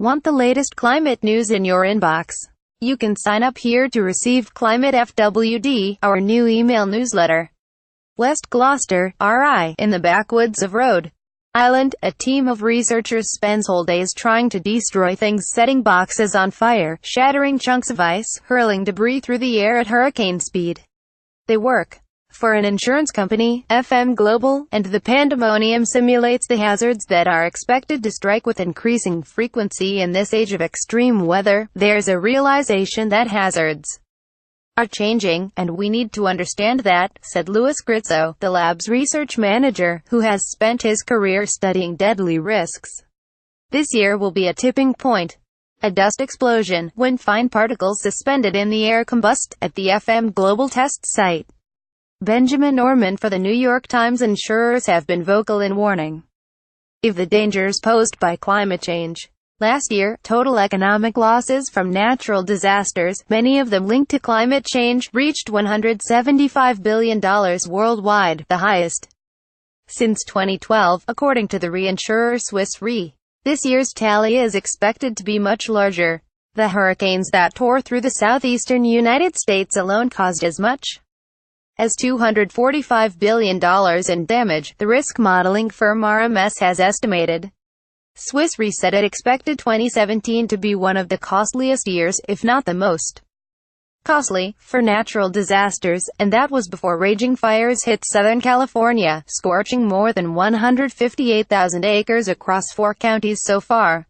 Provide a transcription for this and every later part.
Want the latest climate news in your inbox? You can sign up here to receive Climate FWD, our new email newsletter. West Gloucester, RI, in the backwoods of Rhode Island, a team of researchers spends whole days trying to destroy things, setting boxes on fire, shattering chunks of ice, hurling debris through the air at hurricane speed. They work for an insurance company, FM Global, and the pandemonium simulates the hazards that are expected to strike with increasing frequency in this age of extreme weather. There's a realization that hazards are changing, and we need to understand that, said Louis Gritzo, the lab's research manager, who has spent his career studying deadly risks. This year will be a tipping point, a dust explosion, when fine particles suspended in the air combust at the FM Global test site. Benjamin Norman for the New York Times. Insurers have been vocal in warning of the dangers posed by climate change. Last year, total economic losses from natural disasters, many of them linked to climate change, reached $175 billion worldwide, the highest since 2012, according to the reinsurer Swiss Re. This year's tally is expected to be much larger. The hurricanes that tore through the southeastern United States alone caused as much as $245 billion in damage, the risk modeling firm RMS has estimated. Swiss Re said it expected 2017 to be one of the costliest years, if not the most costly, for natural disasters, and that was before raging fires hit Southern California, scorching more than 158,000 acres across 4 counties so far.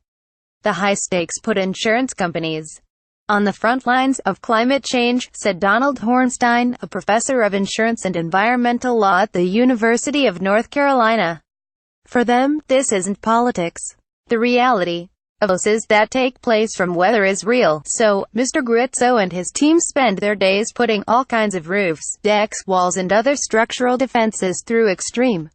The high stakes put insurance companies on the front lines of climate change, said Donald Hornstein, a professor of insurance and environmental law at the University of North Carolina. For them, this isn't politics. The reality of losses that take place from weather is real. So, Mr. Gritzo and his team spend their days putting all kinds of roofs, decks, walls and other structural defenses through extreme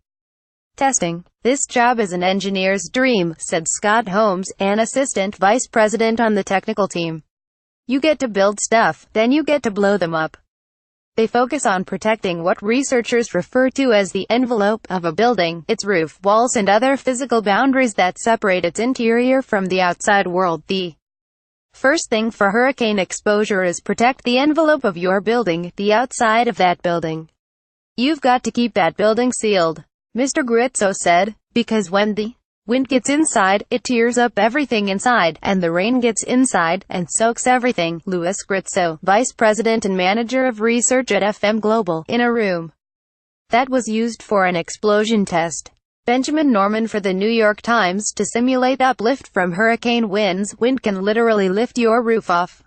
testing. This job is an engineer's dream, said Scott Holmes, an assistant vice president on the technical team. You get to build stuff, then you get to blow them up. They focus on protecting what researchers refer to as the envelope of a building, its roof, walls and other physical boundaries that separate its interior from the outside world. The first thing for hurricane exposure is protect the envelope of your building, the outside of that building. You've got to keep that building sealed, Mr. Gritzo said, because when the wind gets inside, it tears up everything inside, and the rain gets inside, and soaks everything. Louis Gritzo, vice president and manager of research at FM Global, in a room that was used for an explosion test. Benjamin Norman for the New York Times, to simulate uplift from hurricane winds, wind can literally lift your roof off.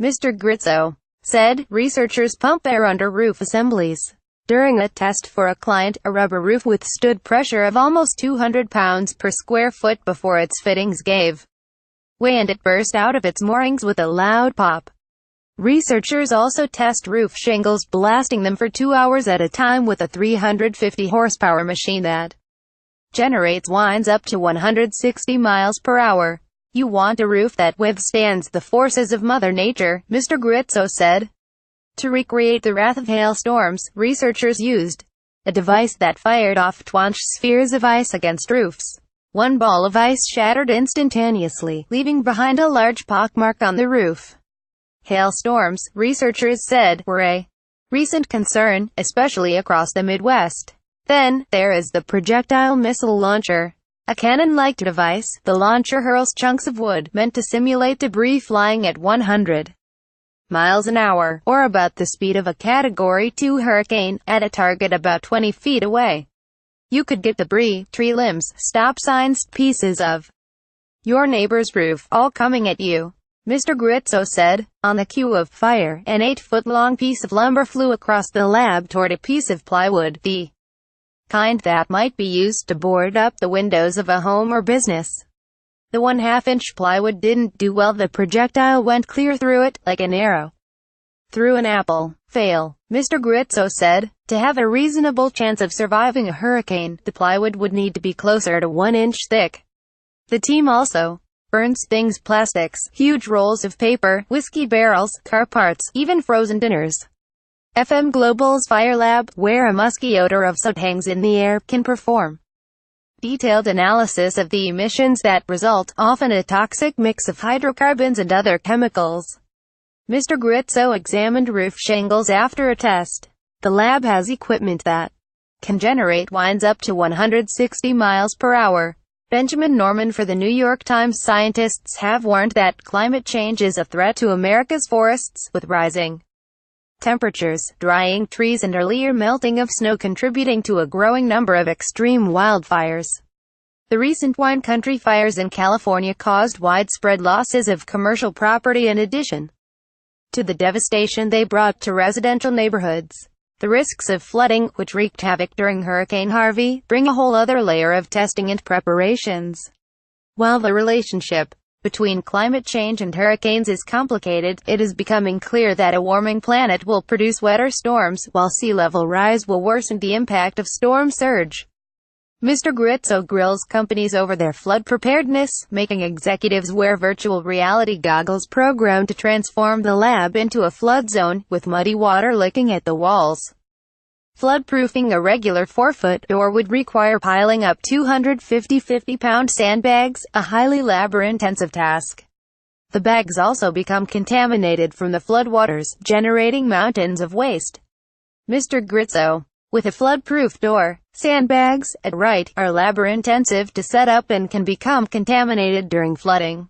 Mr. Gritzo said, researchers pump air under roof assemblies. During a test for a client, a rubber roof withstood pressure of almost 200 pounds per square foot before its fittings gave way and it burst out of its moorings with a loud pop. Researchers also test roof shingles, blasting them for 2 hours at a time with a 350 horsepower machine that generates winds up to 160 miles per hour. You want a roof that withstands the forces of Mother Nature, Mr. Gritzo said. To recreate the wrath of hailstorms, researchers used a device that fired off 20 spheres of ice against roofs. One ball of ice shattered instantaneously, leaving behind a large pockmark on the roof. Hailstorms, researchers said, were a recent concern, especially across the Midwest. Then, there is the projectile missile launcher. A cannon-like device, the launcher hurls chunks of wood, meant to simulate debris flying at 100 miles an hour, or about the speed of a Category 2 hurricane, at a target about 20 feet away. You could get debris, tree limbs, stop signs, pieces of your neighbor's roof, all coming at you. Mr. Gritzo said, on the cue of fire, an 8-foot-long piece of lumber flew across the lab toward a piece of plywood, the kind that might be used to board up the windows of a home or business. The 1/2-inch plywood didn't do well. The projectile went clear through it, like an arrow through an apple. Fail, Mr. Gritzo said. To have a reasonable chance of surviving a hurricane, the plywood would need to be closer to 1 inch thick. The team also burns things: plastics, huge rolls of paper, whiskey barrels, car parts, even frozen dinners. FM Global's Fire Lab, where a musky odor of soot hangs in the air, can perform detailed analysis of the emissions that result, often a toxic mix of hydrocarbons and other chemicals. Mr. Gritzo examined roof shingles after a test. The lab has equipment that can generate winds up to 160 miles per hour. Benjamin Norman for the New York Times. Scientists have warned that climate change is a threat to America's forests, with rising temperatures, drying trees and earlier melting of snow contributing to a growing number of extreme wildfires. The recent wine country fires in California caused widespread losses of commercial property in addition to the devastation they brought to residential neighborhoods. The risks of flooding, which wreaked havoc during Hurricane Harvey, bring a whole other layer of testing and preparations. While the relationship between climate change and hurricanes is complicated, it is becoming clear that a warming planet will produce wetter storms, while sea level rise will worsen the impact of storm surge. Mr. Gritzo grills companies over their flood preparedness, making executives wear virtual reality goggles programmed to transform the lab into a flood zone, with muddy water licking at the walls. Flood-proofing a regular 4-foot door would require piling up 250 50-pound sandbags, a highly labor-intensive task. The bags also become contaminated from the floodwaters, generating mountains of waste. Mr. Gritzo, with a flood-proof door, sandbags, at right, are labor-intensive to set up and can become contaminated during flooding.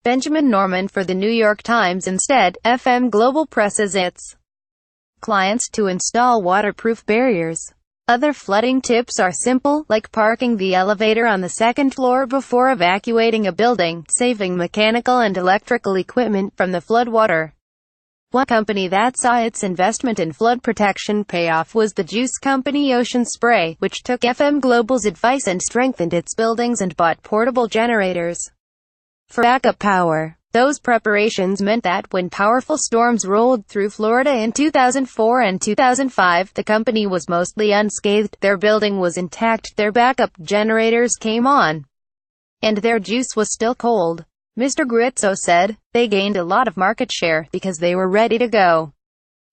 Benjamin Norman for the New York Times. Instead, FM Global presses its clients to install waterproof barriers. Other flooding tips are simple, like parking the elevator on the second floor before evacuating a building, saving mechanical and electrical equipment from the floodwater. One company that saw its investment in flood protection pay off was the juice company Ocean Spray, which took FM Global's advice and strengthened its buildings and bought portable generators for backup power. Those preparations meant that when powerful storms rolled through Florida in 2004 and 2005, the company was mostly unscathed, their building was intact, their backup generators came on, and their juice was still cold. Mr. Gritzo said, they gained a lot of market share, because they were ready to go.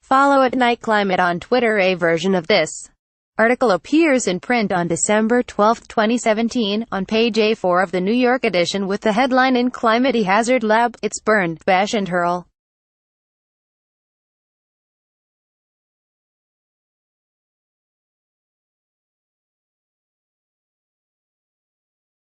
Follow at Night Climate on Twitter. A version of this article appears in print on December 12, 2017, on page A4 of the New York edition with the headline "In Climate Hazard Lab, It's Burned, Bash and Hurl."